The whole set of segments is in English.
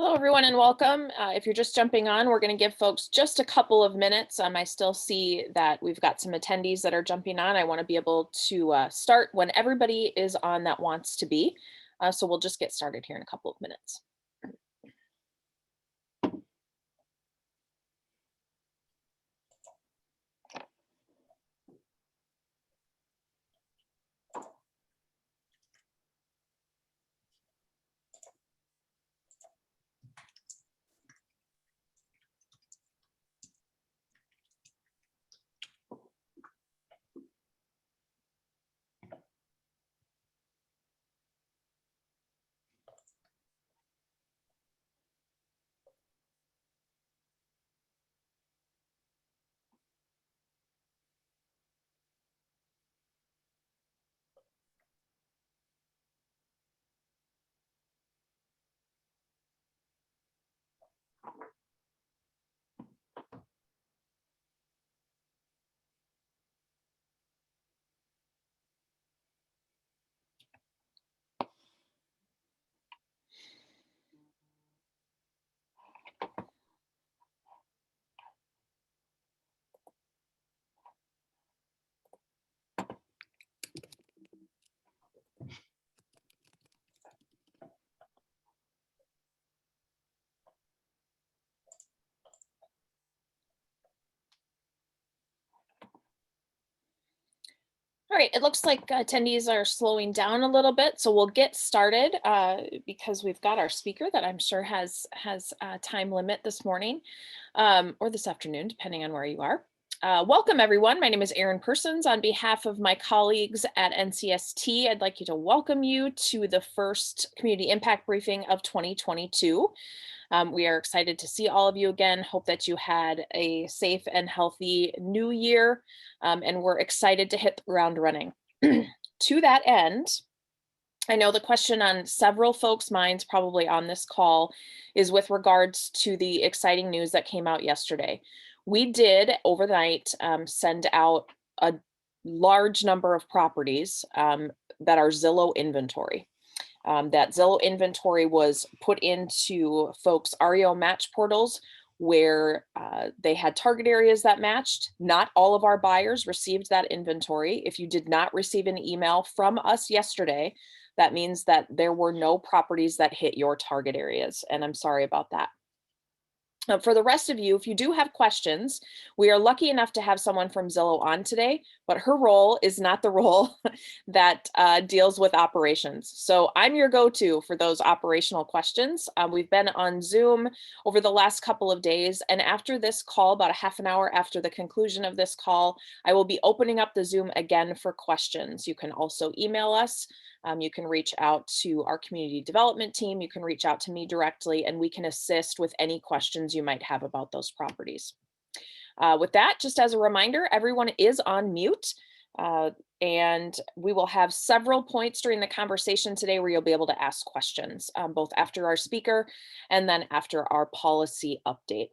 Hello, everyone, and welcome. If you're just jumping on, we're going to give folks just a couple of minutes. I still see that we've got some attendees that are jumping on. I want to be able to start when everybody is on that wants to be. So we'll just get started here in a couple of minutes. All right, it looks like attendees are slowing down a little bit, so we'll get started because we've got our speaker that I'm sure has a time limit this morning or this afternoon, depending on where you are. Welcome, everyone. My name is Erin Persons. On behalf of my colleagues at NCST, I'd like to welcome you to the first Community Impact Briefing of 2022. We are excited to see all of you again. Hope that you had a safe and healthy new year, and we're excited to hit the ground running. To that end, I know the question on several folks' minds probably on this call is with regards to the exciting news that came out yesterday. We did overnight send out a large number of properties that are Zillow inventory. That Zillow inventory was put into folks' REO match portals where they had target areas that matched. Not all of our buyers received that inventory. If you did not receive an email from us yesterday, that means that there were no properties that hit your target areas, and I'm sorry about that. For the rest of you, if you do have questions, we are lucky enough to have someone from Zillow on today, but her role is not the role that deals with operations. So I'm your go-to for those operational questions. We've been on Zoom over the last couple of days, and after this call, about a half an hour after the conclusion of this call, I will be opening up the Zoom again for questions. You can also email us. You can reach out to our community development team. You can reach out to me directly, and we can assist with any questions you might have about those properties. With that, just as a reminder, everyone is on mute, and we will have several points during the conversation today where you'll be able to ask questions, both after our speaker and then after our policy update.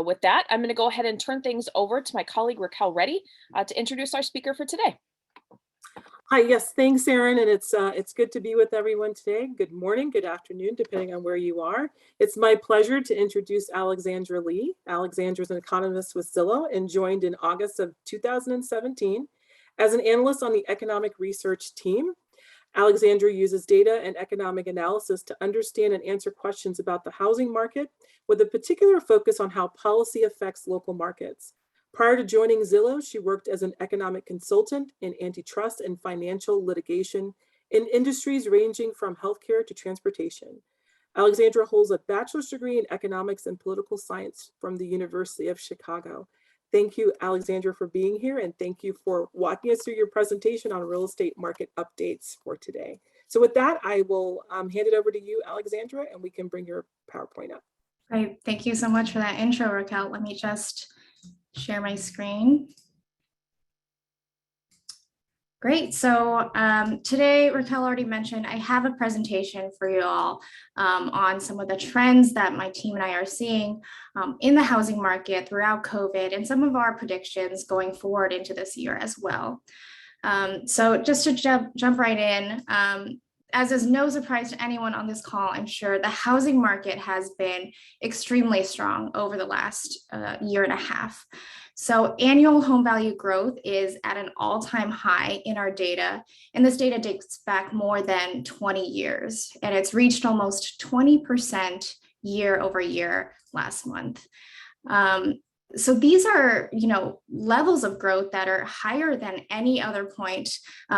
With that, I'm going to go ahead and turn things over to my colleague Raquel Reddy to introduce our speaker for today. Hi, yes, thanks, Erin, and it's good to be with everyone today. Good morning, good afternoon, depending on where you are. It's my pleasure to introduce Alexandra Lee. Alexandra is an economist with Zillow and joined in August of 2017 as an analyst on the economic research team. Alexandra uses data and economic analysis to understand and answer questions about the housing market with a particular focus on how policy affects local markets. Prior to joining Zillow, she worked as an economic consultant in antitrust and financial litigation in industries ranging from healthcare to transportation. Alexandra holds a bachelor's degree in economics and political science from the University of Chicago. Thank you, Alexandra, for being here, and thank you for walking us through your presentation on real estate market updates for today. So with that, I will hand it over to you, Alexandra, and we can bring your PowerPoint up. Great, thank you so much for that intro, Raquel. Let me just share my screen. Great, so today, Raquel already mentioned, I have a presentation for you all on some of the trends that my team and I are seeing in the housing market throughout COVID and some of our predictions going forward into this year as well. So just to jump right in, as is no surprise to anyone on this call, I'm sure the housing market has been extremely strong over the last year and a half. So annual home value growth is at an all-time high in our data. And this data dates back more than 20 years. And it's reached almost 20% year over year last month. So these are, levels of growth that are higher than any other point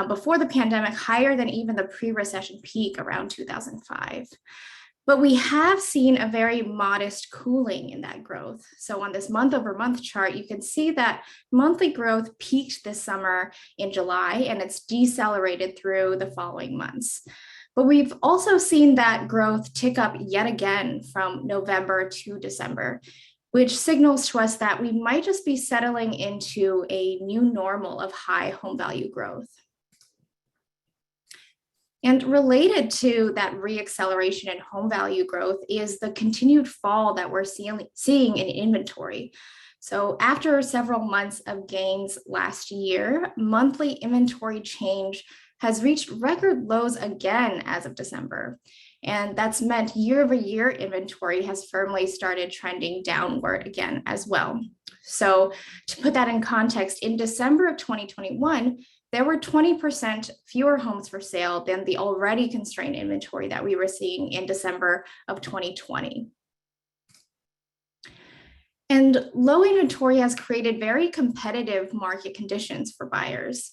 before the pandemic, higher than even the pre-recession peak around 2005. But we have seen a very modest cooling in that growth. So on this month over month chart, you can see that monthly growth peaked this summer in July, and it's decelerated through the following months. But we've also seen that growth tick up yet again from November to December, which signals to us that we might just be settling into a new normal of high home value growth. And related to that reacceleration in home value growth is the continued fall that we're seeing in inventory. So after several months of gains last year, monthly inventory change has reached record lows again as of December. And that's meant year over year inventory has firmly started trending downward again as well. So to put that in context, in December of 2021, there were 20% fewer homes for sale than the already constrained inventory that we were seeing in December of 2020. And low inventory has created very competitive market conditions for buyers.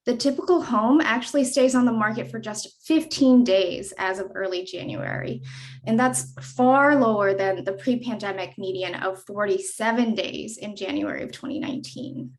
The typical home actually stays on the market for just 15 days as of early January. And that's far lower than the pre-pandemic median of 47 days in January of 2019.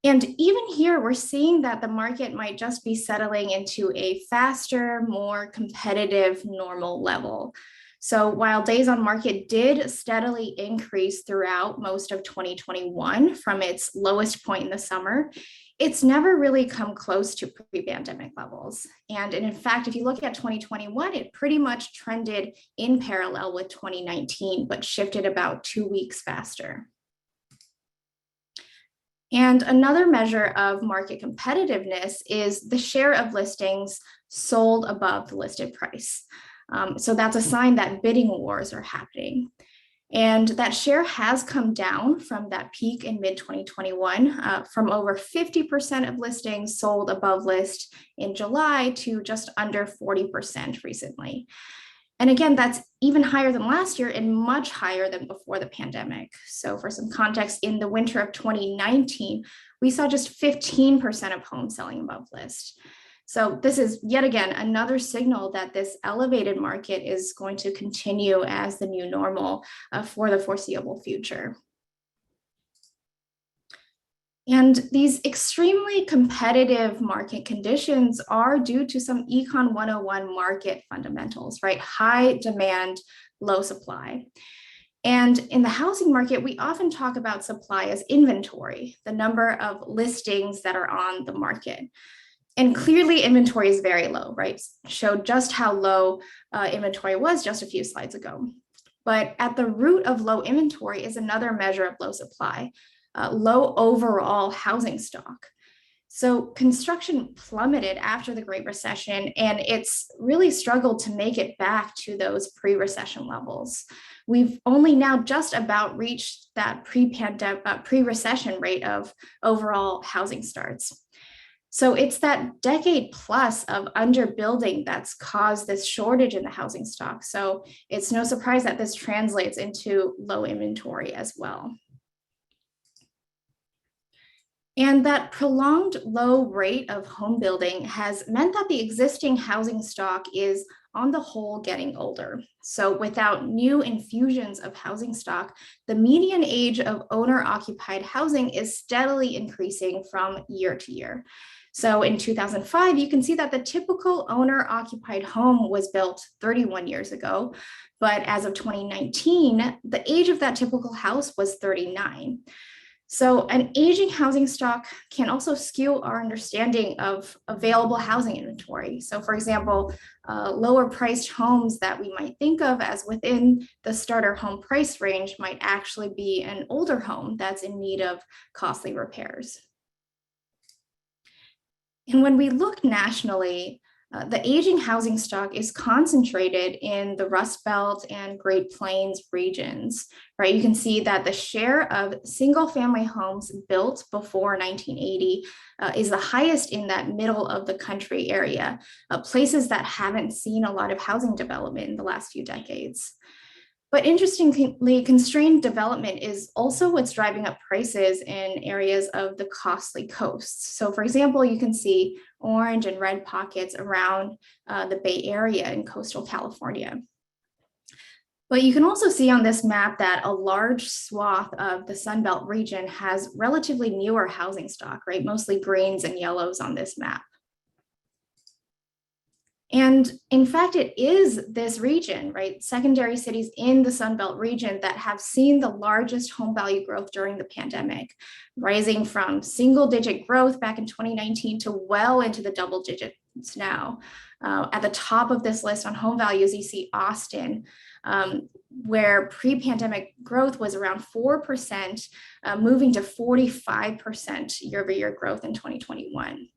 And even here, we're seeing that the market might just be settling into a faster, more competitive normal level. So while days on market did steadily increase throughout most of 2021 from its lowest point in the summer, it's never really come close to pre-pandemic levels. And in fact, if you look at 2021, it pretty much trended in parallel with 2019, but shifted about 2 weeks faster. And another measure of market competitiveness is the share of listings sold above the listed price. So that's a sign that bidding wars are happening. And that share has come down from that peak in mid-2021, from over 50% of listings sold above list in July to just under 40% recently. And again, that's even higher than last year and much higher than before the pandemic. So for some context, in the winter of 2019, we saw just 15% of homes selling above list. So this is yet again another signal that this elevated market is going to continue as the new normal for the foreseeable future. And these extremely competitive market conditions are due to some Econ 101 market fundamentals, right? High demand, low supply. And in the housing market, we often talk about supply as inventory, the number of listings that are on the market. And clearly inventory is very low, right? Showed just how low inventory was just a few slides ago. But at the root of low inventory is another measure of low supply. Low overall housing stock. So construction plummeted after the Great Recession, and it's really struggled to make it back to those pre-recession levels. We've only now just about reached that pre-recession rate of overall housing starts. So it's that decade plus of underbuilding that's caused this shortage in the housing stock. So it's no surprise that this translates into low inventory as well. And that prolonged low rate of home building has meant that the existing housing stock is on the whole getting older. So without new infusions of housing stock, the median age of owner-occupied housing is steadily increasing from year to year. So in 2005, you can see that the typical owner-occupied home was built 31 years ago, but as of 2019, the age of that typical house was 39. So an aging housing stock can also skew our understanding of available housing inventory. So for example, lower priced homes that we might think of as within the starter home price range might actually be an older home that's in need of costly repairs. And when we look nationally, The aging housing stock is concentrated in the Rust Belt and Great Plains regions, right? You can see that the share of single-family homes built before 1980 is the highest in that middle of the country area, places that haven't seen a lot of housing development in the last few decades. But interestingly, constrained development is also what's driving up prices in areas of the costly coasts. So for example, you can see orange and red pockets around the Bay Area in coastal California. But you can also see on this map that a large swath of the Sunbelt region has relatively newer housing stock, right? Mostly greens and yellows on this map. And in fact, it is this region, right? Secondary cities in the Sunbelt region that have seen the largest home value growth during the pandemic, rising from single-digit growth back in 2019 to well into the double digits now. At the top of this list on home values, you see Austin, where pre-pandemic growth was around 4%, moving to 45% year-over-year growth in 2021.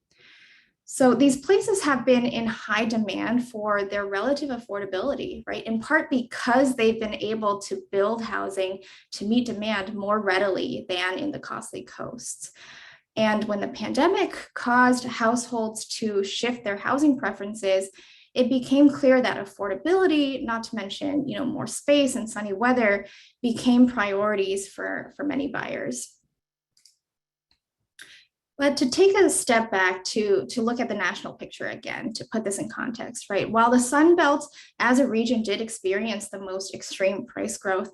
So these places have been in high demand for their relative affordability, right? In part because they've been able to build housing to meet demand more readily than in the costly coasts. And when the pandemic caused households to shift their housing preferences, it became clear that affordability, not to mention, more space and sunny weather, became priorities for many buyers. But to take a step back to look at the national picture again, to put this in context, right? While the Sun Belt as a region did experience the most extreme price growth,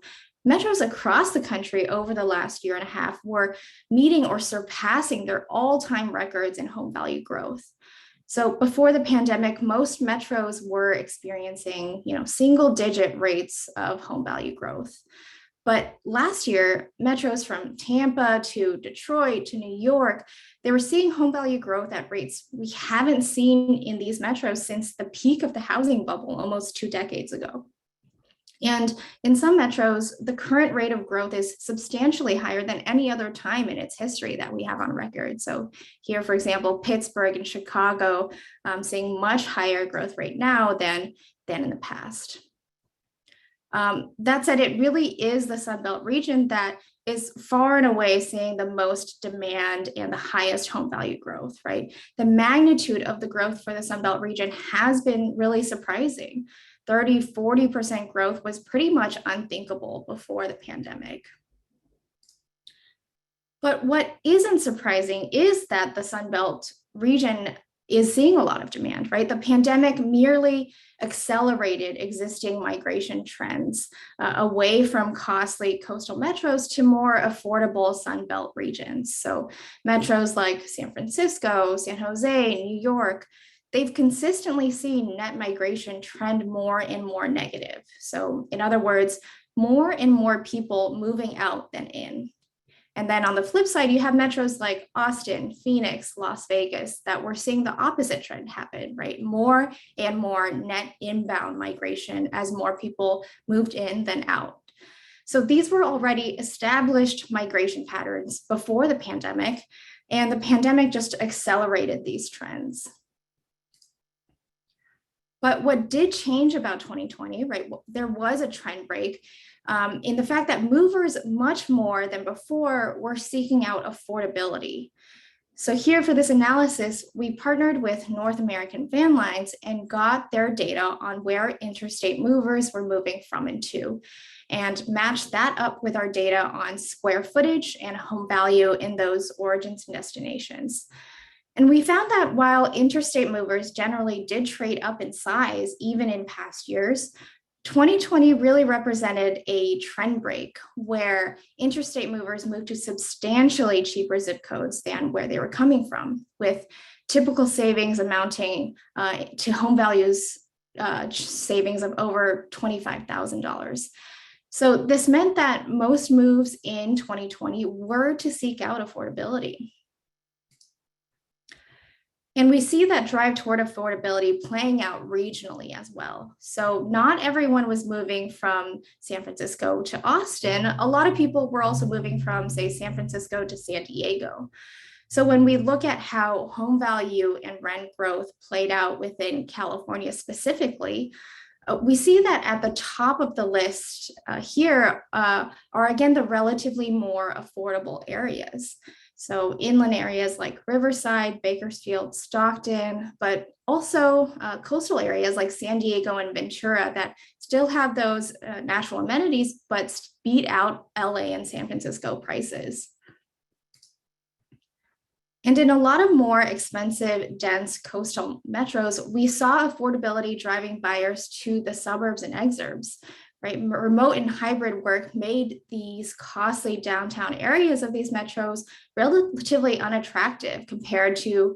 metros across the country over the last year and a half were meeting or surpassing their all-time records in home value growth. So before the pandemic, most metros were experiencing, single-digit rates of home value growth. But last year, metros from Tampa to Detroit to New York, they were seeing home value growth at rates we haven't seen in these metros since the peak of the housing bubble almost 2 decades ago. And in some metros, the current rate of growth is substantially higher than any other time in its history that we have on record. So here, for example, Pittsburgh and Chicago seeing much higher growth rate now than in the past. That said, it really is the Sunbelt region that is far and away seeing the most demand and the highest home value growth, right? The magnitude of the growth for the Sunbelt region has been really surprising. 30–40% growth was pretty much unthinkable before the pandemic. But what isn't surprising is that the Sunbelt region is seeing a lot of demand, right? The pandemic merely accelerated existing migration trends away from costly coastal metros to more affordable Sunbelt regions. So metros like San Francisco, San Jose, New York, they've consistently seen net migration trend more and more negative. So in other words, more and more people moving out than in. And then on the flip side, you have metros like Austin, Phoenix, Las Vegas that we're seeing the opposite trend happen, right? More and more net inbound migration as more people moved in than out. So these were already established migration patterns before the pandemic, and the pandemic just accelerated these trends. But what did change about 2020, right? There was a trend break in the fact that movers much more than before were seeking out affordability. So here for this analysis, we partnered with North American Van Lines and got their data on where interstate movers were moving from and to, and matched that up with our data on square footage and home value in those origins and destinations. And we found that while interstate movers generally did trade up in size, even in past years, 2020 really represented a trend break where interstate movers moved to substantially cheaper zip codes than where they were coming from, with typical savings amounting to home values savings of over $25,000. So this meant that most moves in 2020 were to seek out affordability. And we see that drive toward affordability playing out regionally as well. So not everyone was moving from San Francisco to Austin. A lot of people were also moving from, say, San Francisco to San Diego. So when we look at how home value and rent growth played out within California specifically, we see that at the top of the list here are again the relatively more affordable areas. So inland areas like Riverside, Bakersfield, Stockton, but also coastal areas like San Diego and Ventura that still have those natural amenities, but beat out LA and San Francisco prices. And in a lot of more expensive, dense coastal metros, we saw affordability driving buyers to the suburbs and exurbs, right? Remote and hybrid work made these costly downtown areas of these metros relatively unattractive compared to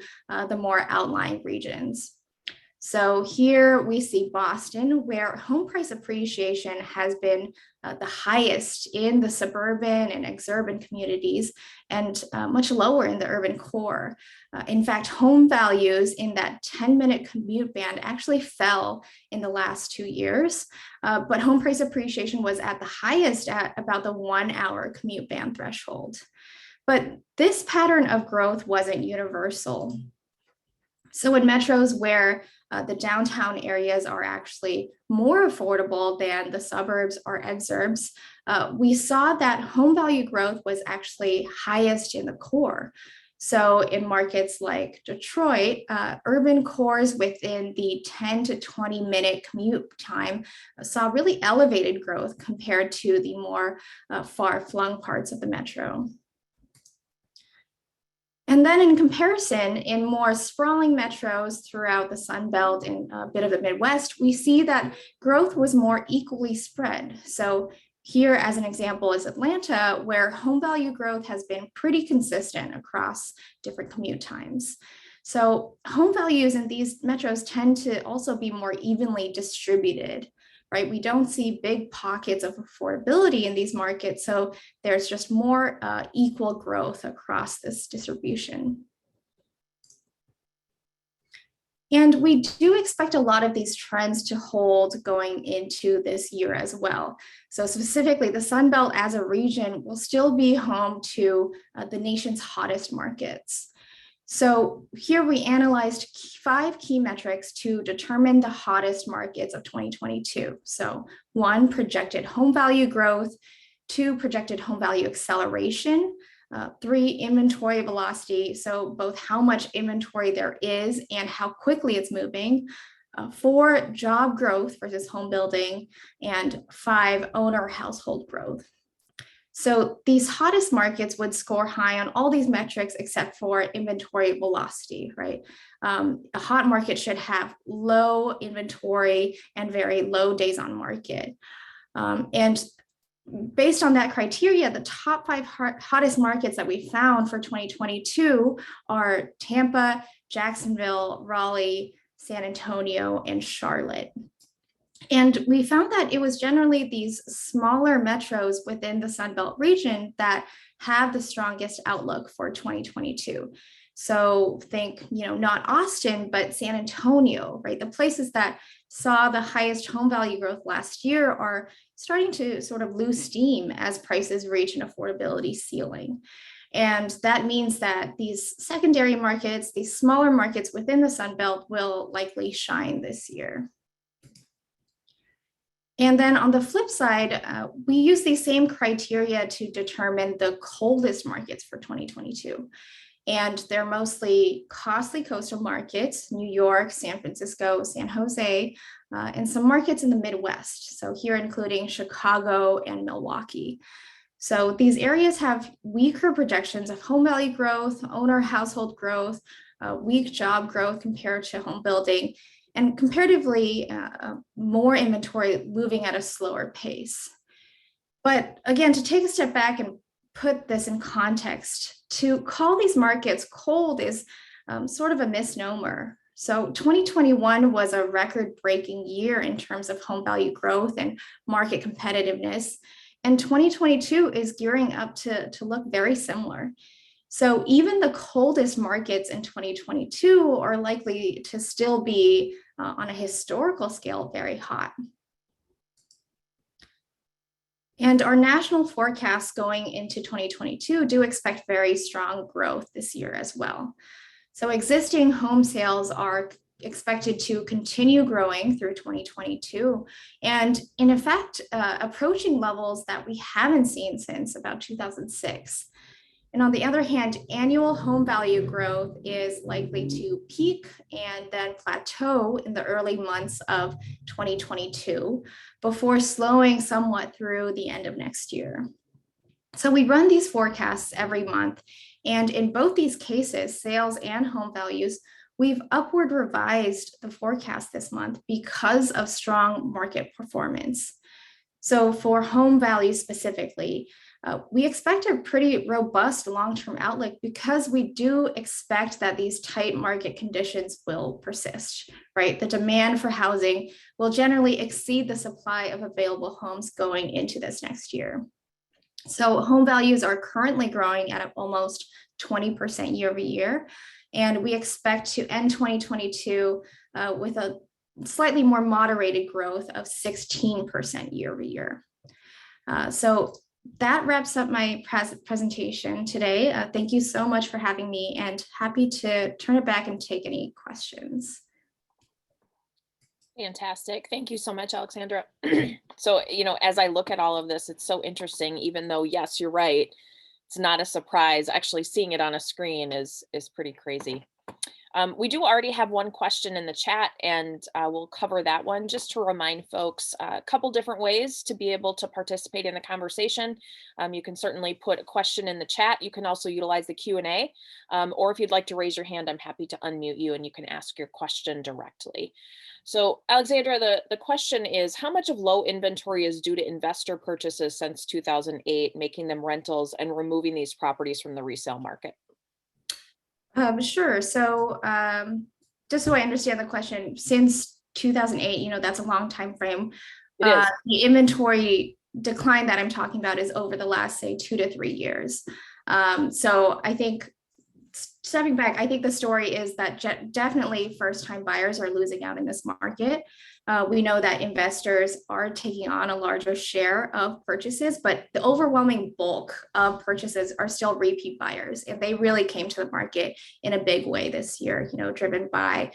the more outlying regions. So here we see Boston, where home price appreciation has been the highest in the suburban and exurban communities and much lower in the urban core. In fact, home values in that 10-minute commute band actually fell in the last 2 years, but home price appreciation was at the highest at about the 1-hour commute band threshold. But this pattern of growth wasn't universal. So in metros where the downtown areas are actually more affordable than the suburbs or exurbs, we saw that home value growth was actually highest in the core. So in markets like Detroit, urban cores within the 10 to 20 minute commute time saw really elevated growth compared to the more far-flung parts of the metro. And then in comparison, in more sprawling metros throughout the Sun Belt and a bit of the Midwest, we see that growth was more equally spread. So here, as an example, is Atlanta, where home value growth has been pretty consistent across different commute times. So home values in these metros tend to also be more evenly distributed, right? We don't see big pockets of affordability in these markets, so there's just more equal growth across this distribution. And we do expect a lot of these trends to hold going into this year as well. So specifically, the Sun Belt as a region will still be home to the nation's hottest markets. So here we analyzed 5 key metrics to determine the hottest markets of 2022. So 1, projected home value growth, 2, projected home value acceleration, 3, inventory velocity, so both how much inventory there is and how quickly it's moving, 4, job growth versus home building, and 5, owner household growth. So these hottest markets would score high on all these metrics except for inventory velocity, right? A hot market should have low inventory and very low days on market. And based on that criteria, the top 5 hottest markets that we found for 2022 are Tampa, Jacksonville, Raleigh, San Antonio, and Charlotte. And we found that it was generally these smaller metros within the Sun Belt region that have the strongest outlook for 2022. So think, not Austin, but San Antonio, right? The places that saw the highest home value growth last year are starting to sort of lose steam as prices reach an affordability ceiling. And that means that these secondary markets, these smaller markets within the Sun Belt will likely shine this year. And then on the flip side, we use these same criteria to determine the coldest markets for 2022. And they're mostly costly coastal markets, New York, San Francisco, San Jose, and some markets in the Midwest. So here including Chicago and Milwaukee. So these areas have weaker projections of home value growth, owner household growth, weak job growth compared to home building, and comparatively more inventory moving at a slower pace. But again, to take a step back and put this in context, to call these markets cold is sort of a misnomer. So 2021 was a record-breaking year in terms of home value growth and market competitiveness. And 2022 is gearing up to look very similar. So even the coldest markets in 2022 are likely to still be on a historical scale very hot. And our national forecasts going into 2022 do expect very strong growth this year as well. So existing home sales are expected to continue growing through 2022 and in effect approaching levels that we haven't seen since about 2006. And on the other hand, annual home value growth is likely to peak and then plateau in the early months of 2022 before slowing somewhat through the end of next year. So we run these forecasts every month, and in both these cases, sales and home values, we've upward revised the forecast this month because of strong market performance. So for home values specifically, we expect a pretty robust long-term outlook because we do expect that these tight market conditions will persist, right? The demand for housing will generally exceed the supply of available homes going into this next year. So home values are currently growing at almost 20% year over year, and we expect to end 2022 with a slightly more moderated growth of 16% year over year. So that wraps up my presentation today. Thank you so much for having me, and happy to turn it back and take any questions. Fantastic. Thank you so much, Alexandra. So, as I look at all of this, it's so interesting, even though, yes, you're right, it's not a surprise. Actually seeing it on a screen is pretty crazy. We do already have one question in the chat, and we'll cover that one just to remind folks a couple different ways to be able to participate in the conversation. You can certainly put a question in the chat. You can also utilize the Q&A, or if you'd like to raise your hand, I'm happy to unmute you and you can ask your question directly. So Alexandra, the question is, how much of low inventory is due to investor purchases since 2008, making them rentals and removing these properties from the resale market? Sure. So just so I understand the question, since 2008, that's a long time frame. The inventory decline that I'm talking about is over the last, say, 2 to 3 years. So I think stepping back, I think the story is that definitely first-time buyers are losing out in this market. We know that investors are taking on a larger share of purchases, but the overwhelming bulk of purchases are still repeat buyers. And they really came to the market in a big way this year, driven by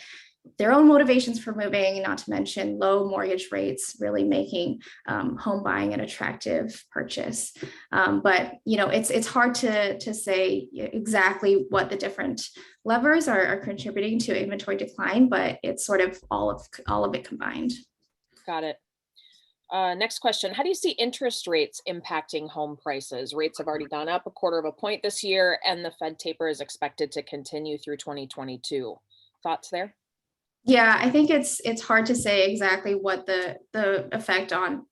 their own motivations for moving, not to mention low mortgage rates really making home buying an attractive purchase. But it's hard to say exactly what the different levers are contributing to inventory decline, but it's sort of all of it combined. Got it. Next question. How do you see interest rates impacting home prices? Rates have already gone up 1/4 point this year, and the Fed taper is expected to continue through 2022. Thoughts there? Yeah, I think it's hard to say exactly what the effect on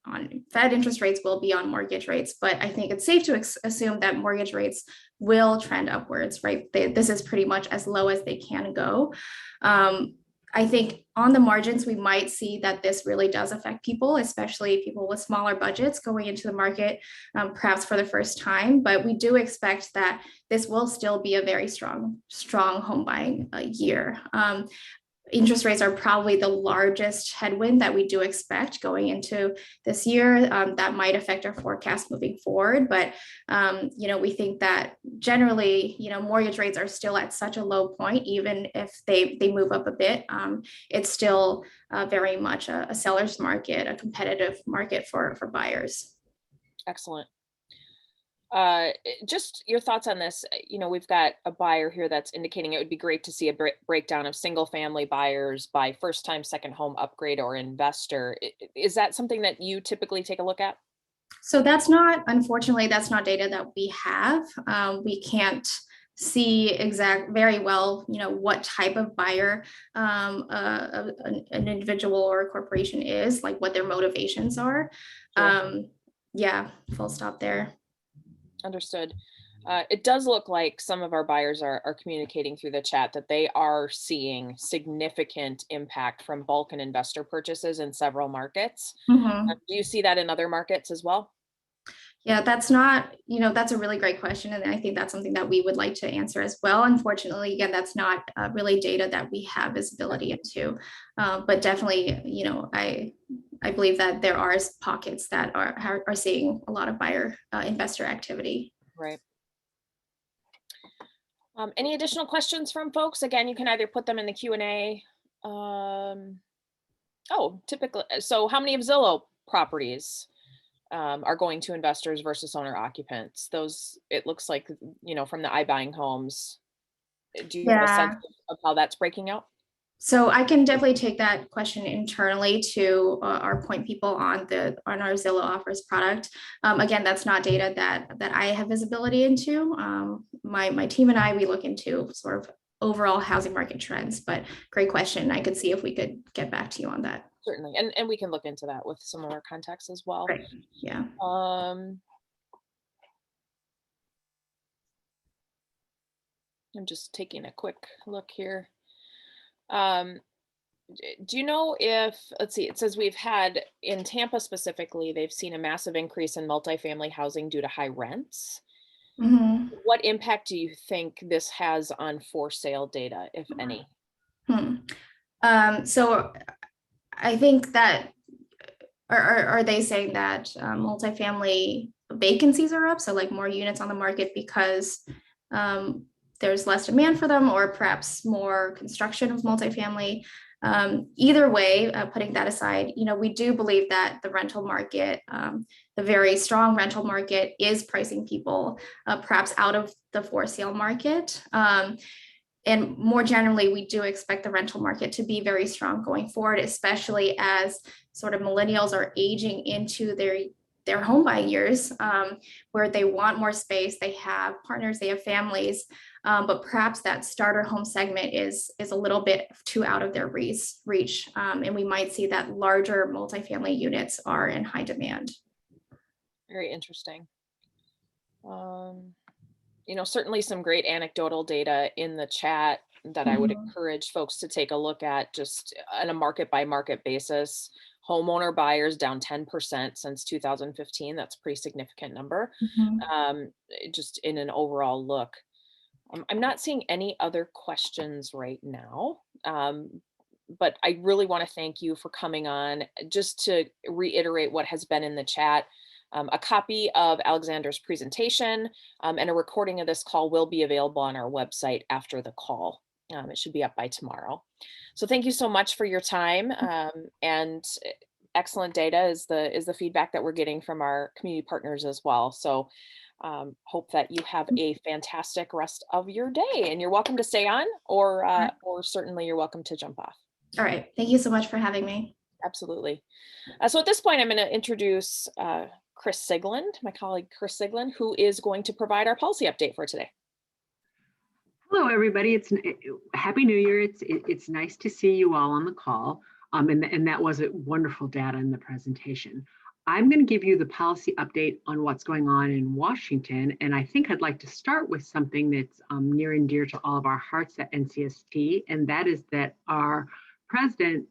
Fed interest rates will be on mortgage rates, but I think it's safe to assume that mortgage rates will trend upwards, right? This is pretty much as low as they can go. I think on the margins, we might see that this really does affect people, especially people with smaller budgets going into the market, perhaps for the first time. But we do expect that this will still be a very strong home buying year. Interest rates are probably the largest headwind that we do expect going into this year. That might affect our forecast moving forward, but we think that generally, mortgage rates are still at such a low point. Even if they move up a bit, it's still very much a seller's market, a competitive market for buyers. Excellent. Just your thoughts on this. We've got a buyer here that's indicating it would be great to see a breakdown of single family buyers by first time, second home upgrade or investor. Is that something that you typically take a look at? So unfortunately, that's not data that we have. We can't see very well, what type of buyer an individual or a corporation is, like what their motivations are. Sure. Yeah, full stop there. Understood. It does look like some of our buyers are communicating through the chat that they are seeing significant impact from bulk and investor purchases in several markets. Mm-hmm. Do you see that in other markets as well? Yeah, that's a really great question. And I think that's something that we would like to answer as well. Unfortunately, again, that's not really data that we have visibility into. But definitely, I believe that there are pockets that are seeing a lot of buyer investor activity. Right. Any additional questions from folks? Again, you can either put them in the Q&A. Typically, so how many of Zillow properties are going to investors versus owner occupants? Those, it looks like, from the iBuying Homes. Do you have a sense of how that's breaking out? So I can definitely take that question internally to our point people on our Zillow offers product. Again, that's not data that I have visibility into. My team and I, we look into sort of overall housing market trends, but great question. I could see if we could get back to you on that. Certainly, and we can look into that with some of our contacts as well. Right. Yeah. I'm just taking a quick look here. Do you know if, let's see, it says we've had, in Tampa specifically, they've seen a massive increase in multifamily housing due to high rents. Mm-hmm. What impact do you think this has on for sale data, if any? So I think that, are they saying that multifamily vacancies are up? So like more units on the market because there's less demand for them, or perhaps more construction of multifamily. Either way, putting that aside, we do believe that the rental market, the very strong rental market, is pricing people perhaps out of the for sale market. And more generally, we do expect the rental market to be very strong going forward, especially as sort of millennials are aging into their home buying years, where they want more space, they have partners, they have families, but perhaps that starter home segment is a little bit too out of their reach, and we might see that larger multifamily units are in high demand. Very interesting. Certainly some great anecdotal data in the chat that I would encourage folks to take a look at, just on a market by market basis. Homeowner buyers down 10% since 2015. That's a pretty significant number. Just in an overall look. I'm not seeing any other questions right now, but I really want to thank you for coming on. Just to reiterate what has been in the chat, a copy of Alexandra's presentation and a recording of this call will be available on our website after the call. It should be up by tomorrow. So thank you so much for your time, and excellent data is the feedback that we're getting from our community partners as well. So hope that you have a fantastic rest of your day, and you're welcome to stay on, or certainly you're welcome to jump off. All right. Thank you so much for having me. Absolutely. So at this point, I'm going to introduce Chris Sigland, my colleague Chris Sigland, who is going to provide our policy update for today. Hello, everybody. It's Happy New Year. It's nice to see you all on the call. And that was a wonderful data in the presentation. I'm going to give you the policy update on what's going on in Washington. And I think I'd like to start with something that's near and dear to all of our hearts at NCST. And that is that our president,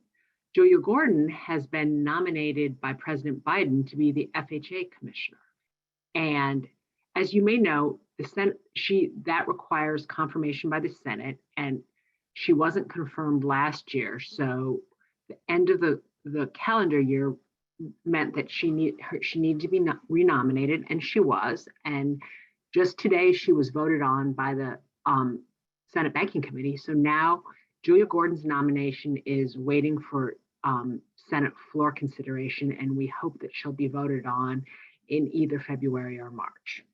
Julia Gordon, has been nominated by President Biden to be the FHA commissioner. And as you may know, the Senate, that requires confirmation by the Senate, and she wasn't confirmed last year. So the end of the calendar year meant that she needed to be renominated, and she was. And just today, she was voted on by the Senate Banking Committee. So now Julia Gordon's nomination is waiting for Senate floor consideration, and we hope that she'll be voted on in either February or March.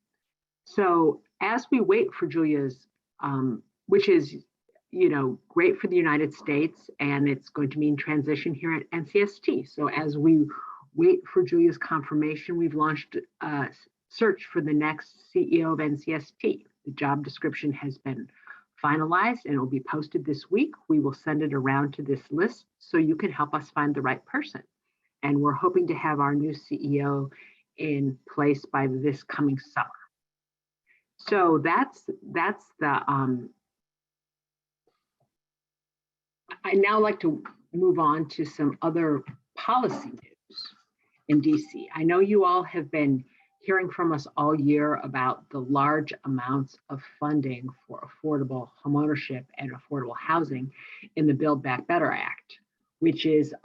So as we wait for Julia's, which is, great for the United States, and it's going to mean transition here at NCST. So as we wait for Julia's confirmation, we've launched a search for the next CEO of NCST. The job description has been finalized and it will be posted this week. We will send it around to this list so you can help us find the right person. And we're hoping to have our new CEO in place by this coming summer. So that's the, I now like to move on to some other policy news in DC. I know you all have been hearing from us all year about the large amounts of funding for affordable homeownership and affordable housing in the Build Back Better Act, which is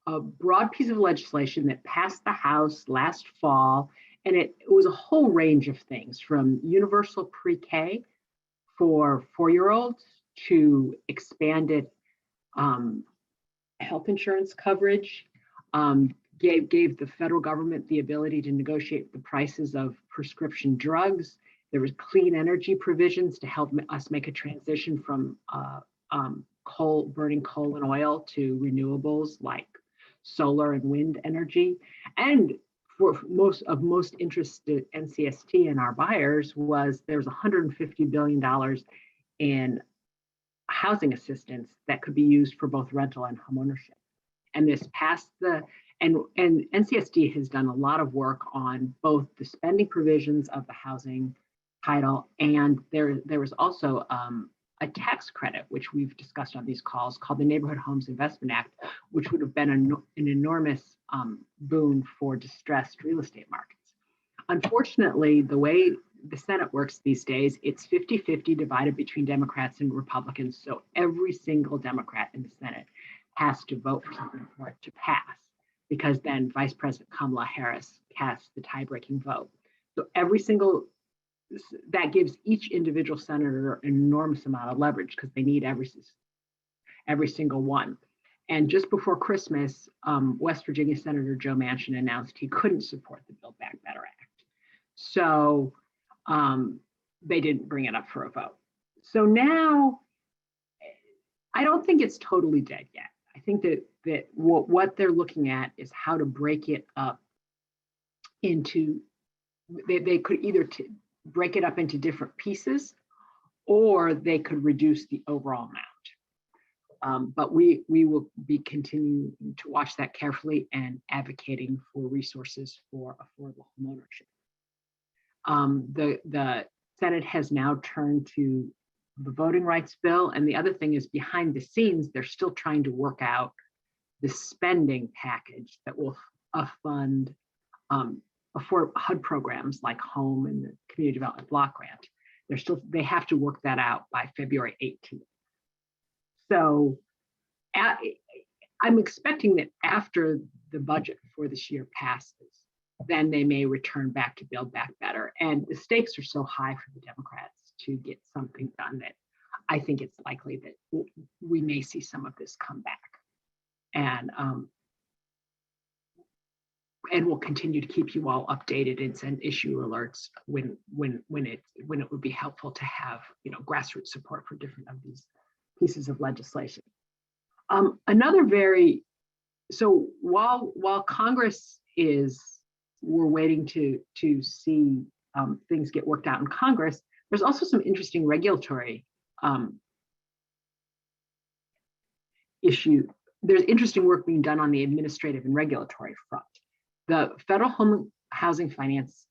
a broad piece of legislation that passed the House last fall, and it was a whole range of things, from universal pre-K for 4-year-olds to expanded health insurance coverage, gave the federal government the ability to negotiate the prices of prescription drugs. There was clean energy provisions to help us make a transition from burning coal and oil to renewables like solar and wind energy. And for most interest to NCST and our buyers was there's $150 billion in housing assistance that could be used for both rental and homeownership. And this passed and NCSD has done a lot of work on both the spending provisions of the housing title, and there was also a tax credit, which we've discussed on these calls, called the Neighborhood Homes Investment Act, which would have been an enormous boon for distressed real estate markets. Unfortunately, the way the Senate works these days, it's 50-50 divided between Democrats and Republicans. So every single Democrat in the Senate has to vote for something for it to pass, because then Vice President Kamala Harris casts the tie-breaking vote. So that gives each individual senator an enormous amount of leverage because they need every single one. And just before Christmas, West Virginia Senator Joe Manchin announced he couldn't support the Build Back Better Act. So they didn't bring it up for a vote. So now, I don't think it's totally dead yet. I think that what they're looking at is how to break it up into, they could either break it up into different pieces, or they could reduce the overall amount. But we will be continuing to watch that carefully and advocating for resources for affordable homeownership. The Senate has now turned to the voting rights bill. And the other thing is, behind the scenes, they're still trying to work out the spending package that will fund for HUD programs like home and the community development block grant. They have to work that out by February 18th. So I'm expecting that after the budget for this year passes, then they may return back to Build Back Better. And the stakes are so high for the Democrats to get something done that I think it's likely that we may see some of this come back. And we'll continue to keep you all updated and send issue alerts when it would be helpful to have, grassroots support for different of these pieces of legislation. So while Congress we're waiting to see things get worked out in Congress, there's also some interesting regulatory issue. There's interesting work being done on the administrative and regulatory front. The Federal Home Housing Finance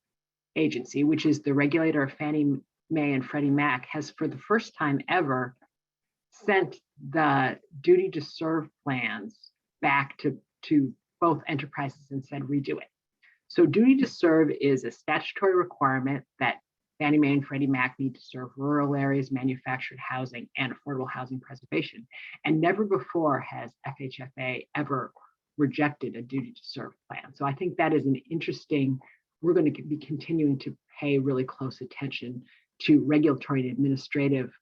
Agency, which is the regulator of Fannie Mae and Freddie Mac, has for the first time ever sent the duty to serve plans back to both enterprises and said, redo it. So duty to serve is a statutory requirement that Fannie Mae and Freddie Mac need to serve rural areas, manufactured housing, and affordable housing preservation. And never before has FHFA ever rejected a duty to serve plan. So I think that is an interesting, we're going to be continuing to pay really close attention to regulatory and administrative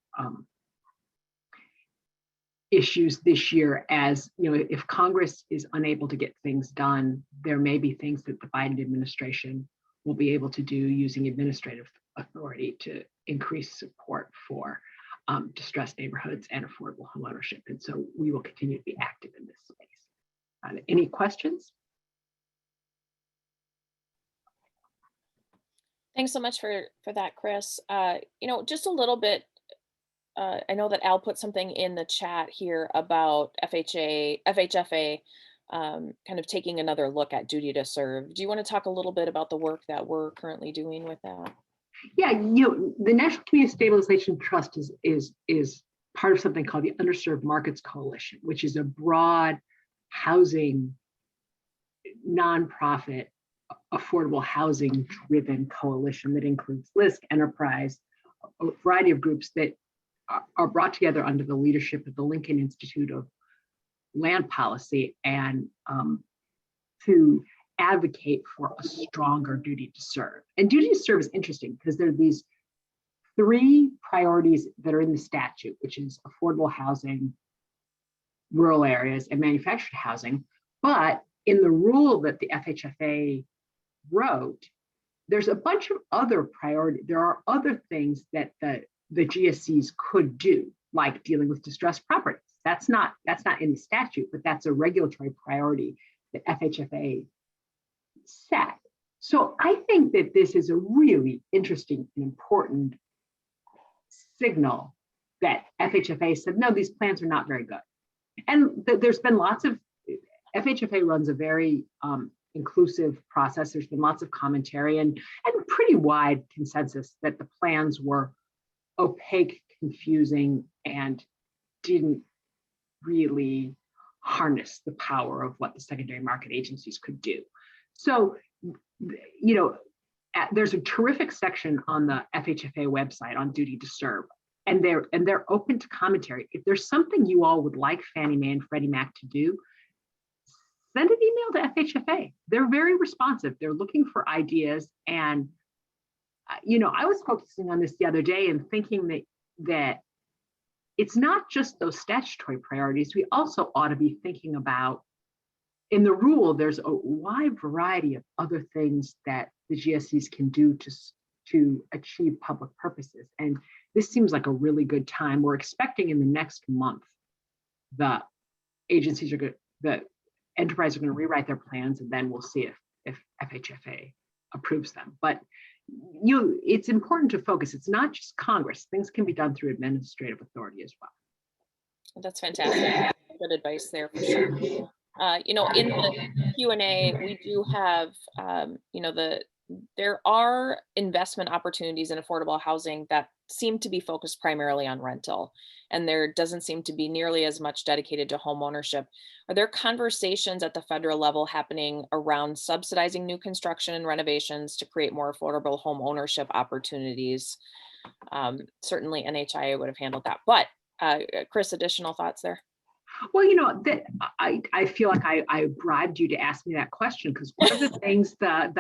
issues this year. As if Congress is unable to get things done, there may be things that the Biden administration will be able to do using administrative authority to increase support for distressed neighborhoods and affordable homeownership. And so we will continue to be active in this space. Any questions? Thanks so much for that, Chris. Just a little bit, I know that Al put something in the chat here about FHFA kind of taking another look at duty to serve. Do you want to talk a little bit about the work that we're currently doing with that? Yeah, the National Community Stabilization Trust is part of something called the Underserved Markets Coalition, which is a broad housing, nonprofit, affordable housing driven coalition that includes LISC, Enterprise, a variety of groups that are brought together under the leadership of the Lincoln Institute of land policy and to advocate for a stronger duty to serve. And duty to serve is interesting because there are these three priorities that are in the statute, which is affordable housing, rural areas, and manufactured housing. But in the rule that the FHFA wrote, there's a bunch of other priorities. There are other things that the GSEs could do, like dealing with distressed properties. That's not in the statute, but that's a regulatory priority that FHFA set. So I think that this is a really interesting and important signal that FHFA said, no, these plans are not very good. And there's been lots of, FHFA runs a very inclusive process. There's been lots of commentary and pretty wide consensus that the plans were opaque, confusing, and didn't really harness the power of what the secondary market agencies could do. So, you know, there's a terrific section on the FHFA website on duty to serve, and they're open to commentary. If there's something you all would like Fannie Mae and Freddie Mac to do, send an email to FHFA. They're very responsive. They're looking for ideas. And, you know, I was focusing on this the other day and thinking that it's not just those statutory priorities. We also ought to be thinking about, in the rule, there's a wide variety of other things that the GSEs can do to achieve public purposes. And this seems like a really good time. We're expecting in the next month, the agencies are going to, the enterprises are going to rewrite their plans, and then we'll see if FHFA approves them. But it's important to focus. It's not just Congress. Things can be done through administrative authority as well. That's fantastic. Good advice there for sure. You know, in the Q&A, we do have, you know, there are investment opportunities in affordable housing that seem to be focused primarily on rental, and there doesn't seem to be nearly as much dedicated to home ownership. Are there conversations at the federal level happening around subsidizing new construction and renovations to create more affordable home ownership opportunities? Certainly NHIA would have handled that, but Chris, additional thoughts there? Well, you know, I feel like I bribed you to ask me that question, because one of the things that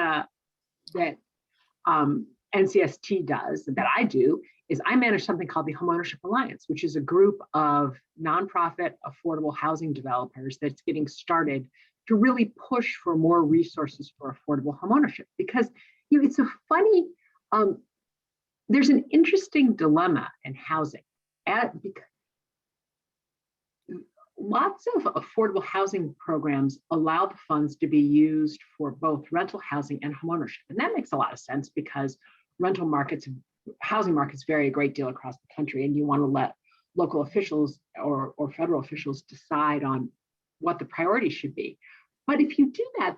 NCST does, that I do, is I manage something called the Homeownership Alliance, which is a group of nonprofit affordable housing developers that's getting started to really push for more resources for affordable homeownership. Because, you know, it's a funny, there's an interesting dilemma in housing. Because lots of affordable housing programs allow the funds to be used for both rental housing and homeownership. And that makes a lot of sense, because rental markets, housing markets vary a great deal across the country, and you want to let local officials or federal officials decide on what the priorities should be. But if you do that,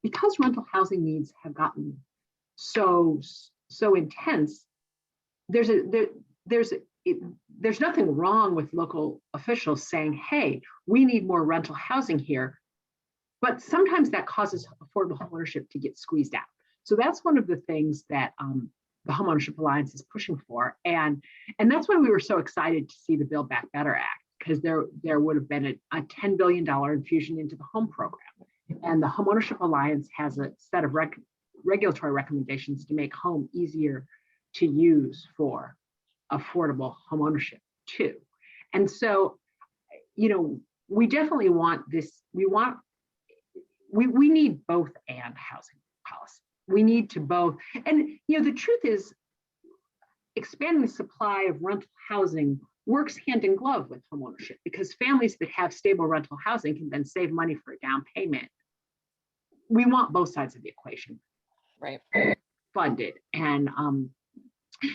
because rental housing needs have gotten so intense, there's nothing wrong with local officials saying, hey, we need more rental housing here. But sometimes that causes affordable homeownership to get squeezed out. So that's one of the things that the Homeownership Alliance is pushing for. And that's why we were so excited to see the Build Back Better Act, because there would have been a $10 billion infusion into the home program. And the Homeownership Alliance has a set of regulatory recommendations to make home easier to use for affordable homeownership too. And so, you know, we definitely want this, we need both and housing policy. We need to both. And, you know, the truth is, expanding the supply of rental housing works hand in glove with homeownership, because families that have stable rental housing can then save money for a down payment. We want both sides of the equation, right, funded. And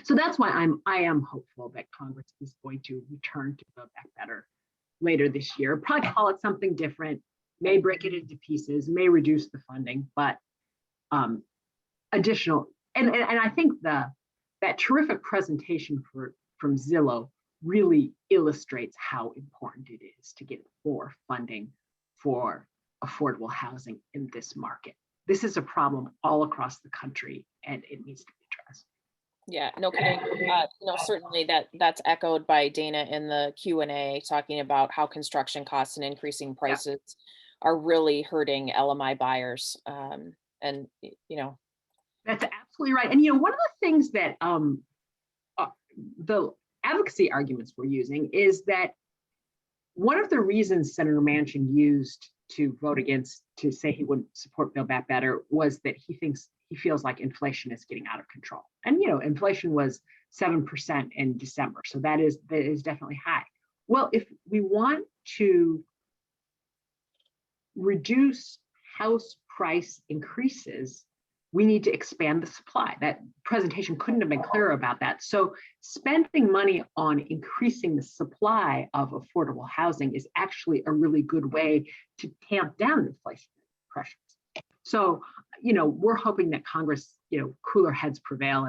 so that's why I am hopeful that Congress is going to return to Build Back Better later this year. Probably call it something different, may break it into pieces, may reduce the funding, but additional. And I think that terrific presentation from Zillow really illustrates how important it is to get more funding for affordable housing in this market. This is a problem all across the country, and it needs to be addressed. Yeah, no kidding. Certainly that's echoed by Dana in the Q&A, talking about how construction costs and increasing Yeah. prices are really hurting LMI buyers. And That's absolutely right. And one of the things that the advocacy arguments we're using is that one of the reasons Senator Manchin used to vote against, to say he wouldn't support Build Back Better, was that he feels like inflation is getting out of control. And inflation was 7% in December, so that is definitely high. Well, if we want to reduce house price increases, we need to expand the supply. That presentation couldn't have been clearer about that. So spending money on increasing the supply of affordable housing is actually a really good way to tamp down inflation pressures. So, we're hoping that Congress, cooler heads prevail,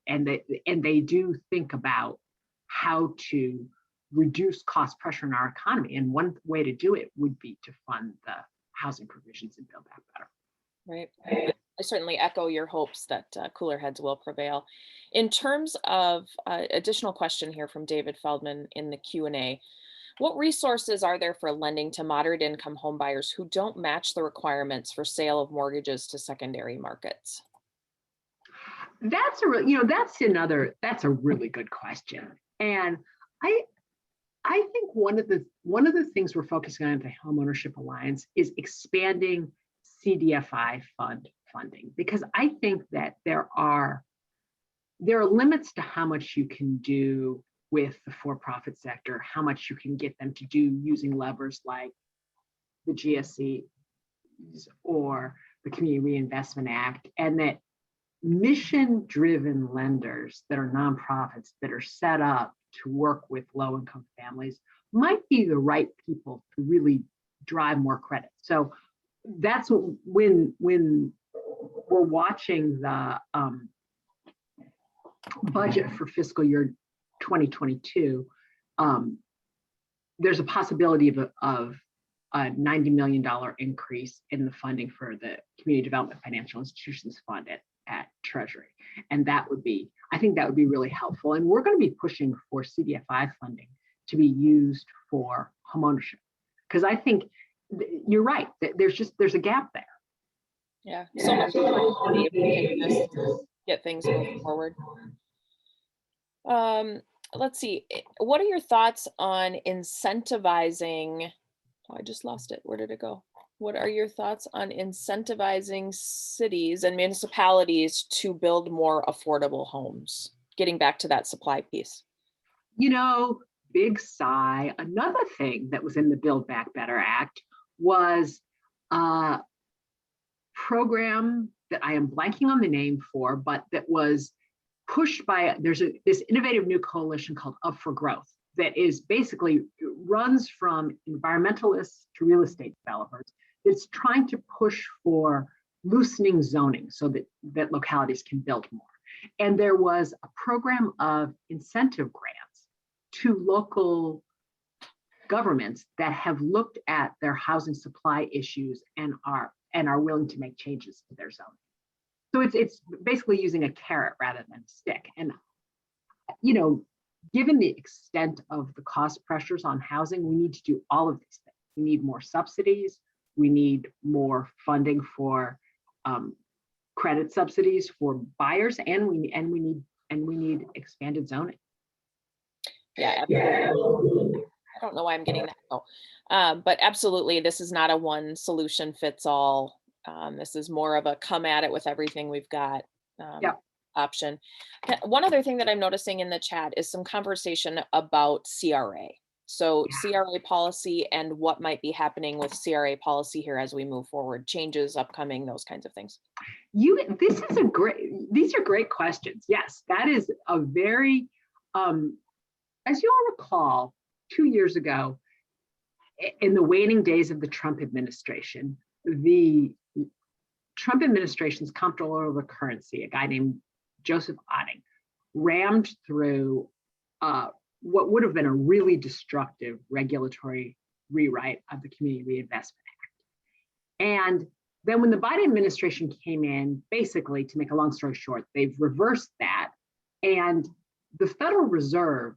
and they do think about how to reduce cost pressure in our economy. And one way to do it would be to fund the housing provisions and Build Back Better. right. I certainly echo your hopes that cooler heads will prevail. In terms of additional question here from David Feldman in the Q&A, what resources are there for lending to moderate income home buyers who don't match the requirements for sale of mortgages to secondary markets? That's a really good question. And I think one of the things we're focusing on at the Homeownership Alliance is expanding CDFI funding, because I think that there are limits to how much you can do with the for-profit sector, how much you can get them to do using levers like the GSEs or the Community Reinvestment Act, and that mission-driven lenders that are nonprofits that are set up to work with low-income families might be the right people to really drive more credit. So that's when we're watching the budget for fiscal year 2022, there's a possibility of a $90 million increase in the funding for the Community Development Financial Institutions Fund at Treasury. And I think that would be really helpful. And we're going to be pushing for CDFI funding to be used for homeownership, because I think you're right, there's a gap there. Yeah, so much opportunity if we can just get things moving forward. Let's see. What are your thoughts on incentivizing? Oh, I just lost it. Where did it go? What are your thoughts on incentivizing cities and municipalities to build more affordable homes? Getting back to that supply piece. Big sigh. Another thing that was in the Build Back Better Act was a program that I am blanking on the name for, but that was pushed by, there's this innovative new coalition called Up for Growth that is basically runs from environmentalists to real estate developers. It's trying to push for loosening zoning so that localities can build more. And there was a program of incentive grants to local governments that have looked at their housing supply issues and are willing to make changes to their zoning. So it's basically using a carrot rather than a stick. And given the extent of the cost pressures on housing, we need to do all of these things. We need more subsidies. We need more funding for credit subsidies for buyers, and we need expanded zoning. Yeah, absolutely. I don't know why I'm getting that. But absolutely, this is not a one solution fits all. This is more of a come at it with everything we've got option. One other thing that I'm noticing in the chat is some conversation about CRA. So CRA policy and what might be happening with CRA policy here as we move forward, changes upcoming, those kinds of things. These are great questions. Yes, that is a very, as you all recall, 2 years ago, in the waning days of the Trump administration, the Trump administration's comptroller of the currency, a guy named Joseph Otting, rammed through what would have been a really destructive regulatory rewrite of the Community Reinvestment Act. And then when the Biden administration came in, basically, to make a long story short, they've reversed that And the Federal Reserve,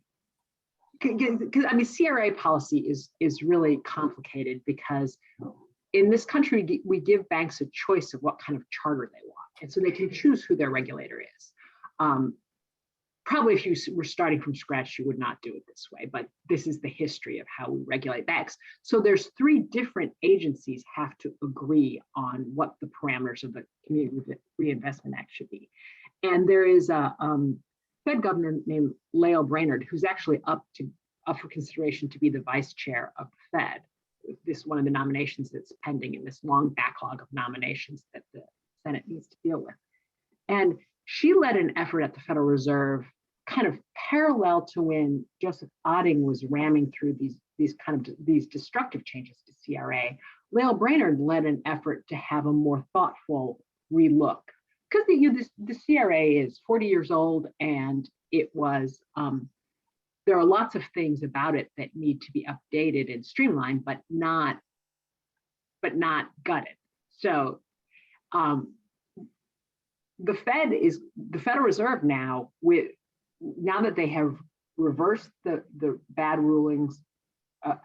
because I mean, CRA policy is really complicated because in this country, we give banks a choice of what kind of charter they want. And so they can choose who their regulator is. Probably if you were starting from scratch, you would not do it this way, but this is the history of how we regulate banks. So there's 3 different agencies have to agree on what the parameters of the Community Reinvestment Act should be. And there is a Fed governor named Lael Brainerd, who's actually up for consideration to be the vice chair of the Fed. This is one of the nominations that's pending in this long backlog of nominations that the Senate needs to deal with. And she led an effort at the Federal Reserve kind of parallel to when Joseph Otting was ramming through these destructive changes to CRA. Lael Brainerd led an effort to have a more thoughtful relook, because the CRA is 40 years old, and it was there are lots of things about it that need to be updated and streamlined, but not gutted. So the Federal Reserve now, now that they have reversed the bad rulings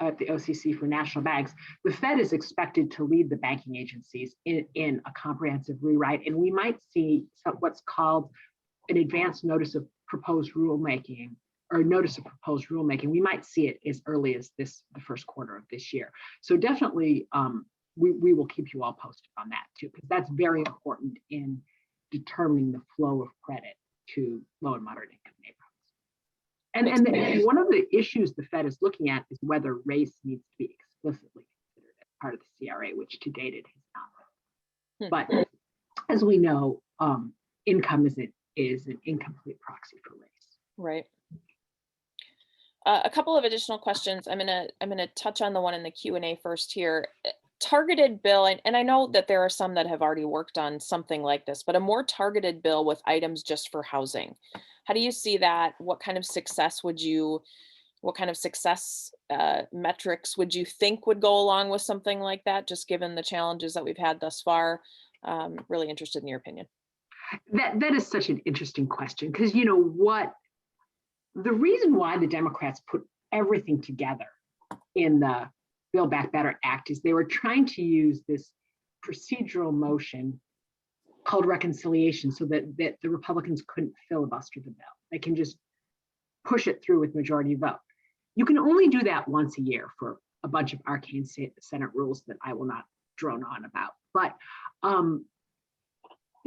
at the OCC for national banks, the Fed is expected to lead the banking agencies in a comprehensive rewrite, and we might see what's called an advanced notice of proposed rulemaking, or notice of proposed rulemaking. We might see it as early as the first quarter of this year. So definitely, we will keep you all posted on that too, because that's very important in determining the flow of credit to low and moderate income neighborhoods. And one of the issues the Fed is looking at is whether race needs to be explicitly considered as part of the CRA, which to date it has not. But as we know, income is an incomplete proxy for race. Right. A couple of additional questions. I'm gonna touch on the one in the Q&A first here. Targeted bill, and I know that there are some that have already worked on something like this, but a more targeted bill with items just for housing. How do you see that? What kind of success metrics would you think would go along with something like that, just given the challenges that we've had thus far? Really interested in your opinion. That is such an interesting question, because you know what, the reason why the Democrats put everything together in the Build Back Better Act is they were trying to use this procedural motion called reconciliation so that the Republicans couldn't filibuster the bill. They can just push it through with majority vote. You can only do that once a year for a bunch of arcane Senate rules that I will not drone on about. But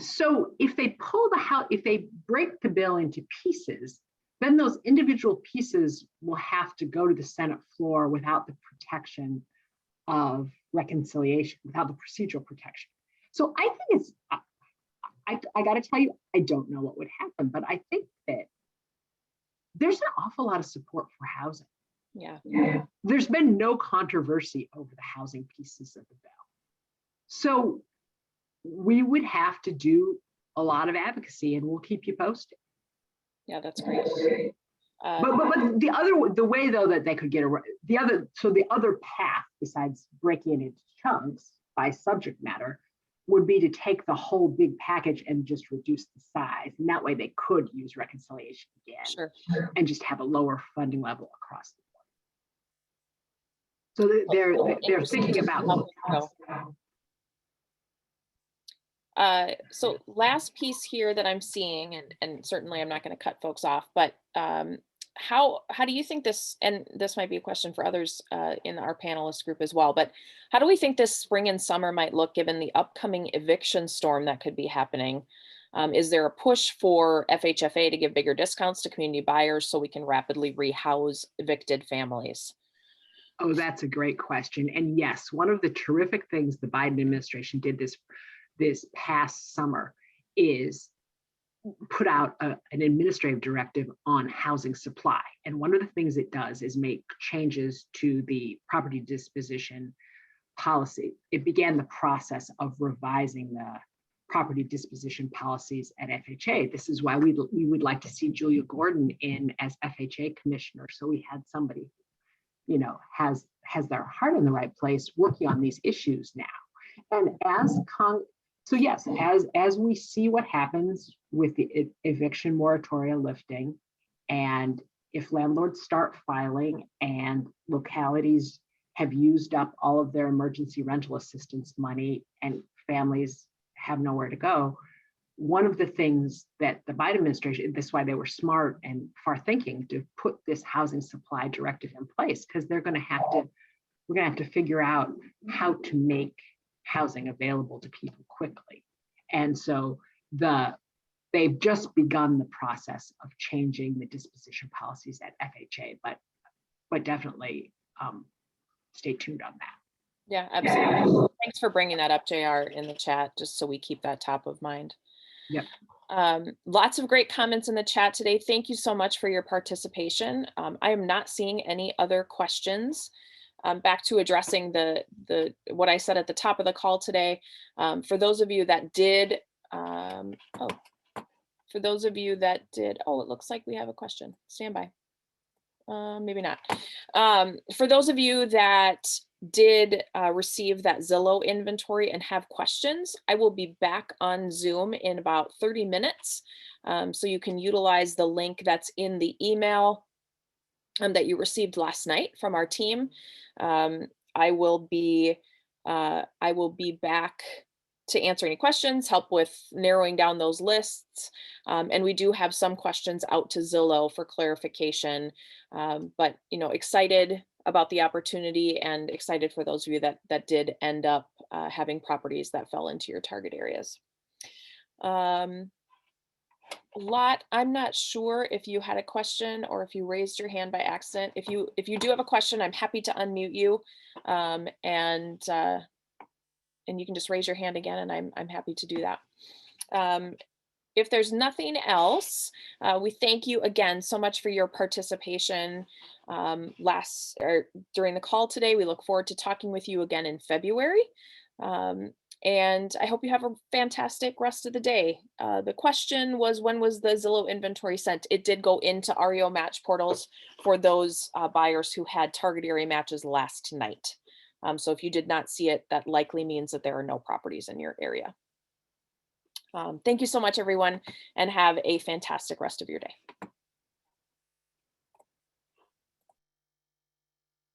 so if they break the bill into pieces, then those individual pieces will have to go to the Senate floor without the protection of reconciliation, without the procedural protection. So I think I got to tell you, I don't know what would happen, but I think that there's an awful lot of support for housing. Yeah. There's been no controversy over the housing pieces of the bill. So we would have to do a lot of advocacy, and we'll keep you posted. Yeah, that's great. But the way though that they could get around the other path besides breaking it into chunks by subject matter would be to take the whole big package and just reduce the size, and that way they could use reconciliation again. Sure. And just have a lower funding level across the board. So they're thinking about. So last piece here that I'm seeing, and certainly I'm not going to cut folks off, but how do you think this, and this might be a question for others in our panelist group as well, but how do we think this spring and summer might look given the upcoming eviction storm that could be happening? Is there a push for FHFA to give bigger discounts to community buyers so we can rapidly rehouse evicted families? Oh, that's a great question. And yes, one of the terrific things the Biden administration did this past summer is put out an administrative directive on housing supply. And one of the things it does is make changes to the property disposition policy. It began the process of revising the property disposition policies at FHA. This is why we would like to see Julia Gordon in as FHA commissioner. So we had somebody, you know, has their heart in the right place working on these issues now. And So yes, as we see what happens with the eviction moratoria lifting, and if landlords start filing and localities have used up all of their emergency rental assistance money and families have nowhere to go, one of the things that the Biden administration, that's why they were smart and far thinking to put this housing supply directive in place, because we're going to have to figure out how to make housing available to people quickly. And so they've just begun the process of changing the disposition policies at FHA, but definitely stay tuned on that. Yeah, absolutely. Thanks for bringing that up, JR, in the chat, just so we keep that top of mind. Yep. Lots of great comments in the chat today. Thank you so much for your participation. I am not seeing any other questions. Back to addressing what I said at the top of the call today. For those of you that did, it looks like we have a question. Stand by. Maybe not. For those of you that did receive that Zillow inventory and have questions, I will be back on Zoom in about 30 minutes. So you can utilize the link that's in the email that you received last night from our team. I will be back to answer any questions, help with narrowing down those lists. And we do have some questions out to Zillow for clarification, but excited about the opportunity and excited for those of you that did end up having properties that fell into your target areas. I'm not sure if you had a question or if you raised your hand by accident. If you do have a question, I'm happy to unmute you, and you can just raise your hand again, and I'm happy to do that. If there's nothing else, we thank you again so much for your participation during the call today. We look forward to talking with you again in February. And I hope you have a fantastic rest of the day. The question was, when was the Zillow inventory sent? It did go into REO match portals for those buyers who had target area matches last night. So if you did not see it, that likely means that there are no properties in your area. Thank you so much, everyone, and have a fantastic rest of your day.